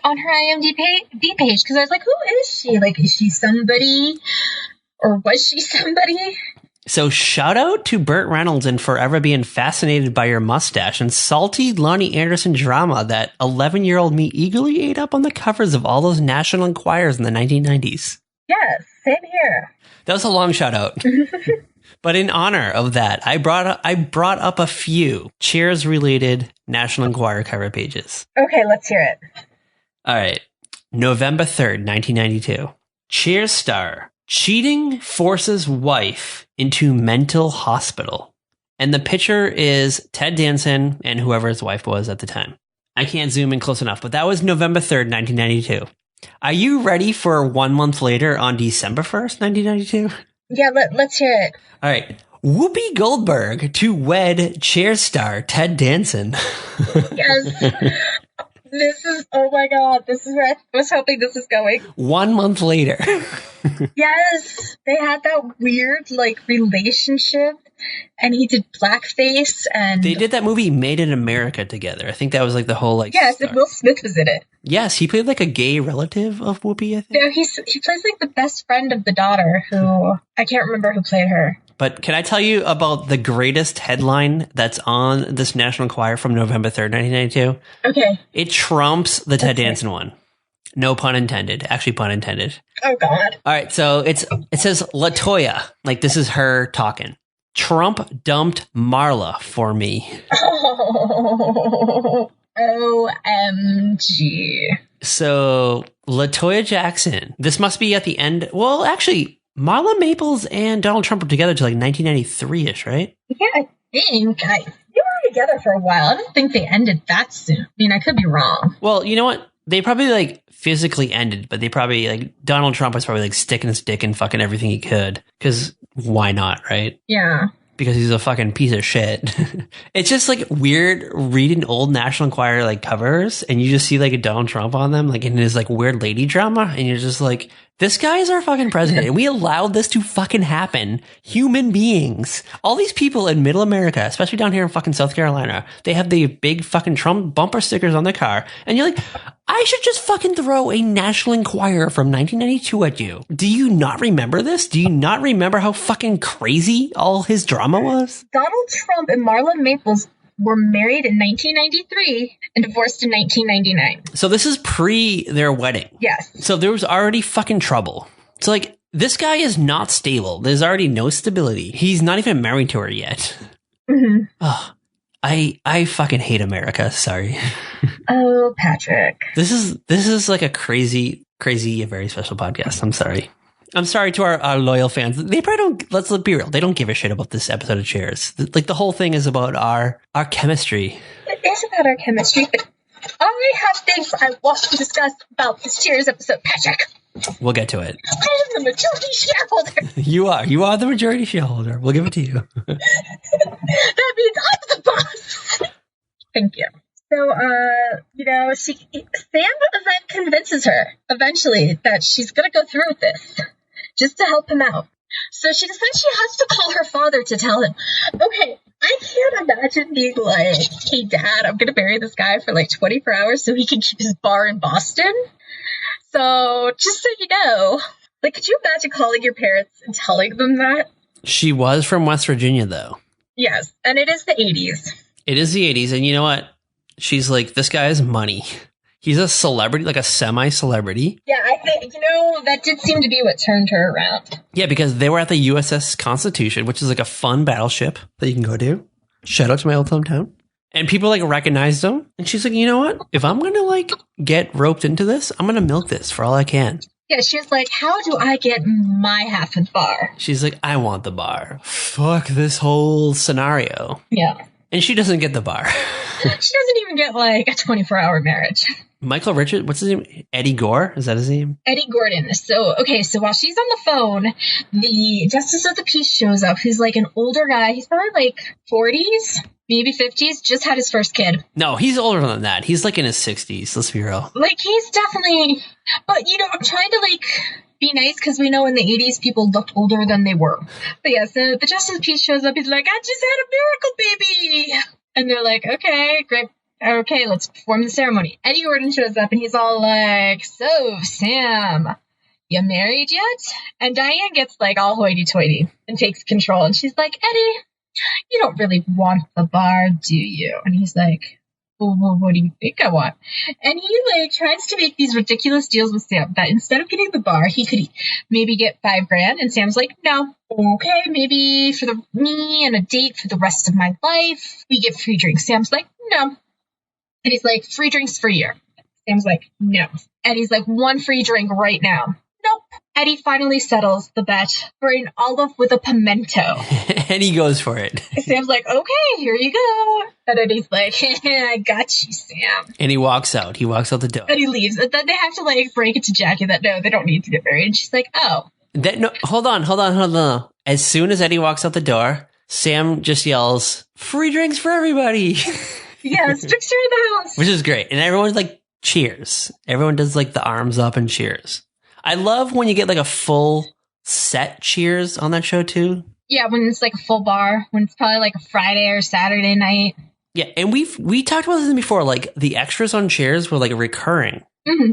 on her IMDb page because I was like, who is she? Like, is she somebody? Or was she somebody? So shout out to Burt Reynolds and forever being fascinated by your mustache and salty Lonnie Anderson drama that 11-year-old me eagerly ate up on the covers of all those National Enquirers in the 1990s. Yes, same here. That was a long shout out. But in honor of that, I brought up a few Cheers-related National Enquirer cover pages. Okay, let's hear it. All right. November 3rd, 1992. Cheers star. Cheating forces wife into mental hospital. And the picture is Ted Danson and whoever his wife was at the time. I can't zoom in close enough, but that was November 3rd, 1992. Are you ready for 1 month later on December 1st, 1992? Yeah, let's hear it. All right. Whoopi Goldberg to wed Cheers star Ted Danson. Yes. This is, oh my God, this is where I was hoping this was going. 1 month later. Yes, they had that weird, like, relationship, and he did blackface, and... They did that movie Made in America together. I think that was like the whole, like... Yes, and Will Smith was in it. Yes, he played like a gay relative of Whoopi, I think. No, he plays like the best friend of the daughter, who... I can't remember who played her. But can I tell you about the greatest headline that's on this National Enquirer from November 3rd, 1992? Okay. It trumps the Ted Danson one. No pun intended. Actually, pun intended. Oh, God. All right, so it says Latoya. Like, this is her talking. Trump dumped Marla for me. Oh, OMG. So, Latoya Jackson. This must be at the end. Well, actually... Marla Maples and Donald Trump were together till like 1993-ish, right? Yeah, I think. They were together for a while. I don't think they ended that soon. I mean, I could be wrong. Well, you know what? They probably like physically ended, but they probably like Donald Trump was probably like sticking his dick in fucking everything he could. Because why not, right? Yeah. Because he's a fucking piece of shit. It's just like weird reading old National Enquirer like covers and you just see like a Donald Trump on them, like in his like weird lady drama, and you're just like, this guy is our fucking president, and we allowed this to fucking happen. Human beings. All these people in middle America, especially down here in fucking South Carolina, they have the big fucking Trump bumper stickers on their car, and you're like, I should just fucking throw a National Enquirer from 1992 at you. Do you not remember this? Do you not remember how fucking crazy all his drama was? Donald Trump and Marla Maples were married in 1993 and divorced in 1999. So this is pre their wedding. Yes. So there was already fucking trouble. So like, this guy is not stable. There's already no stability. He's not even married to her yet. Mm-hmm. Oh, I fucking hate America. Sorry. Oh, Patrick. This is like a crazy, very special podcast. I'm sorry. I'm sorry to our loyal fans. They probably don't, let's be real, they don't give a shit about this episode of Cheers. Like, the whole thing is about our chemistry. It is about our chemistry, but I have things I want to discuss about this Cheers episode, Patrick. We'll get to it. I am the majority shareholder. You are the majority shareholder. We'll give it to you. That means I'm the boss. Thank you. So, Sam then convinces her eventually that she's going to go through with this just to help him out. So she decides she has to call her father to tell him, okay, I can't imagine being like, hey, Dad, I'm going to marry this guy for like 24 hours so he can keep his bar in Boston. So just so you know, like, could you imagine calling your parents and telling them that? She was from West Virginia, though. Yes, and it is the 80s. It is the 80s, and you know what? She's like, this guy has money. He's a celebrity, like a semi-celebrity. Yeah, I think, that did seem to be what turned her around. Yeah, because they were at the USS Constitution, which is like a fun battleship that you can go to. Shout out to my old hometown. And people like recognized him. And she's like, you know what? If I'm going to like get roped into this, I'm going to milk this for all I can. Yeah, she's like, how do I get my half of the bar? She's like, I want the bar. Fuck this whole scenario. Yeah. And she doesn't get the bar. She doesn't even get like a 24-hour marriage. Michael Richards, what's his name? Eddie Gore? Is that his name? Eddie Gordon. So while she's on the phone, the Justice of the Peace shows up, who's like an older guy. He's probably like 40s, maybe 50s, just had his first kid. No, he's older than that. He's like in his 60s, let's be real. Like, he's definitely, but I'm trying to like be nice because we know in the 80s people looked older than they were. But yeah, so the Justice of the Peace shows up. He's like, I just had a miracle baby. And they're like, okay, great. Okay, let's perform the ceremony. Eddie Gordon shows up and he's all like, so, Sam, you married yet? And Diane gets like all hoity-toity and takes control. And she's like, Eddie, you don't really want the bar, do you? And he's like, well, what do you think I want? And he like tries to make these ridiculous deals with Sam that instead of getting the bar, he could maybe get $5,000. And Sam's like, no. Okay, maybe for me and a date for the rest of my life, we get free drinks. Sam's like, no. And he's like, free drinks for a year. Sam's like, no. And he's like, one free drink right now. Nope. Eddie finally settles the bet for an olive with a pimento. And he goes for it. Sam's like, okay, here you go. And Eddie's like, I got you, Sam. And he walks out. He walks out the door. And he leaves. And then they have to like break it to Jackie that no, they don't need to get married. And she's like, oh. No, hold on. As soon as Eddie walks out the door, Sam just yells, free drinks for everybody. Yes, drinks are in the house. Which is great. And everyone's like cheers. Everyone does like the arms up and cheers. I love when you get like a full set cheers on that show too. Yeah, when it's like a full bar, when it's probably like a Friday or Saturday night. Yeah, and we talked about this before. Like the extras on cheers were like recurring. Mm-hmm.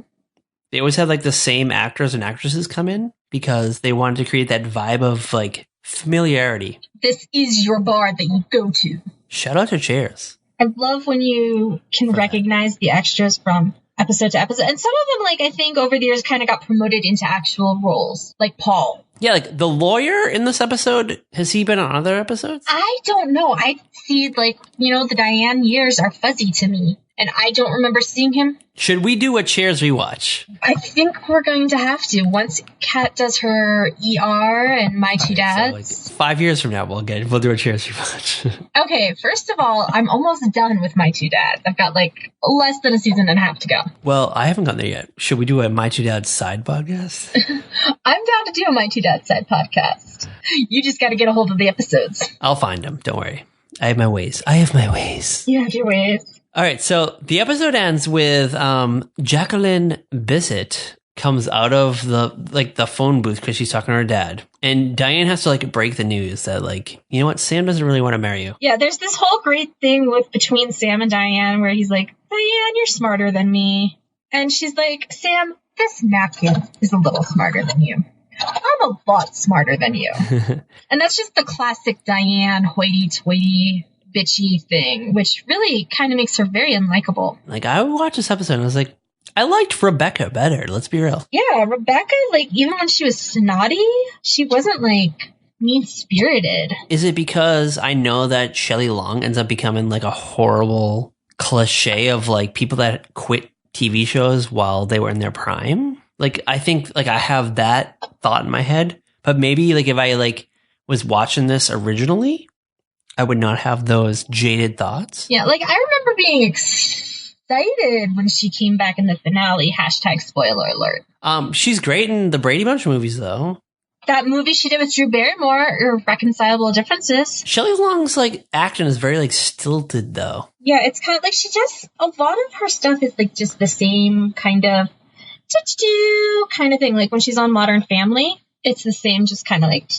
They always had like the same actors and actresses come in because they wanted to create that vibe of like familiarity. This is your bar that you go to. Shout out to Cheers. I love when you can recognize the extras from episode to episode. And some of them, like, I think over the years kind of got promoted into actual roles, like Paul. Yeah, like the lawyer in this episode, has he been on other episodes? I don't know. I see, like, the Diane years are fuzzy to me. And I don't remember seeing him. Should we do a Cheers rewatch? I think we're going to have to. Once Kat does her ER and My Two Dads. So like 5 years from now, we'll do a Cheers rewatch. Okay, first of all, I'm almost done with My Two Dads. I've got like less than a season and a half to go. Well, I haven't gotten there yet. Should we do a My Two Dads side podcast? I'm down to do a My Two Dads side podcast. You just got to get a hold of the episodes. I'll find them. Don't worry. I have my ways. You have your ways. All right, so the episode ends with Jacqueline Bisset comes out of the phone booth because she's talking to her dad, and Diane has to like break the news that like, you know what, Sam doesn't really want to marry you. Yeah, there's this whole great thing between Sam and Diane where he's like, Diane, you're smarter than me, and she's like, Sam, this napkin is a little smarter than you. I'm a lot smarter than you. And that's just the classic Diane hoity-toity bitchy thing, which really kind of makes her very unlikable. Like, I would watch this episode and I was like, I liked Rebecca better, let's be real. Yeah, Rebecca, like, even when she was snotty, she wasn't, like, mean-spirited. Is it because I know that Shelley Long ends up becoming, like, a horrible cliche of, like, people that quit TV shows while they were in their prime? Like, I think, like, I have that thought in my head, but maybe, like, if I, like, was watching this originally, I would not have those jaded thoughts. Yeah, like, I remember being excited when she came back in the finale, #spoiler alert. She's great in the Brady Bunch movies, though. That movie she did with Drew Barrymore, Irreconcilable Differences. Shelley Long's, like, acting is very, like, stilted, though. Yeah, it's kind of, like, a lot of her stuff is, like, just the same kind of, kind of thing. Like, when she's on Modern Family, it's the same, just kind of like,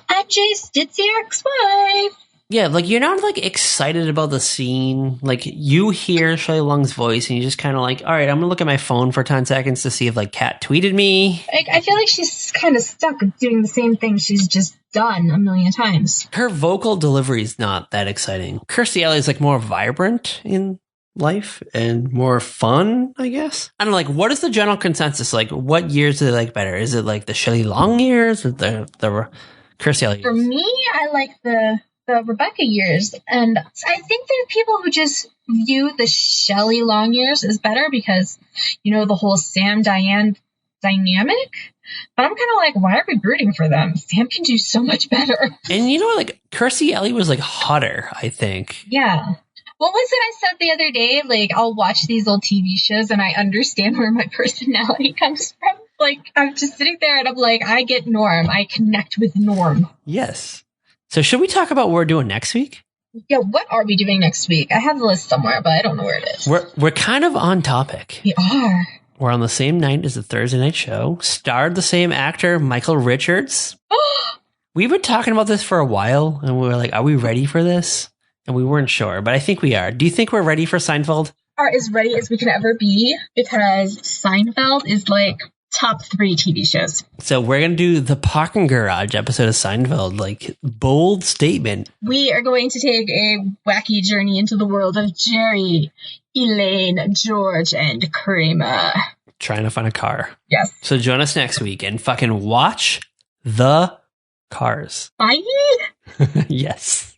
I'm Jace, it's your ex-wife. Yeah, like, you're not, like, excited about the scene. Like, you hear Shelley Long's voice, and you just kind of like, all right, I'm going to look at my phone for 10 seconds to see if, like, Kat tweeted me. I feel like she's kind of stuck doing the same thing she's just done a million times. Her vocal delivery is not that exciting. Kirstie Alley is, like, more vibrant in life and more fun, I guess. I don't know, like, what is the general consensus? Like, what years do they like better? Is it like the Shelley Long years or the Kirstie Alley years? For me, I like the Rebecca years, and I think there are people who just view the Shelley Long years as better because, the whole Sam Diane dynamic. But I'm kind of like, why are we rooting for them? Sam can do so much better. And like, Kirstie Alley was like hotter, I think. Yeah. What was it I said the other day? Like, I'll watch these old TV shows and I understand where my personality comes from. Like, I'm just sitting there and I'm like, I get Norm. I connect with Norm. Yes. So should we talk about what we're doing next week? Yeah, what are we doing next week? I have the list somewhere, but I don't know where it is. We're kind of on topic. We are. We're on the same night as the Thursday night show. Starred the same actor, Michael Richards. We've been talking about this for a while, and we were like, are we ready for this? And we weren't sure, but I think we are. Do you think we're ready for Seinfeld? Are as ready as we can ever be, because Seinfeld is like top 3 TV shows. So we're going to do the parking garage episode of Seinfeld, like, bold statement. We are going to take a wacky journey into the world of Jerry, Elaine, George, and Kramer. Trying to find a car. Yes. So join us next week and fucking watch the cars. Bye. Yes.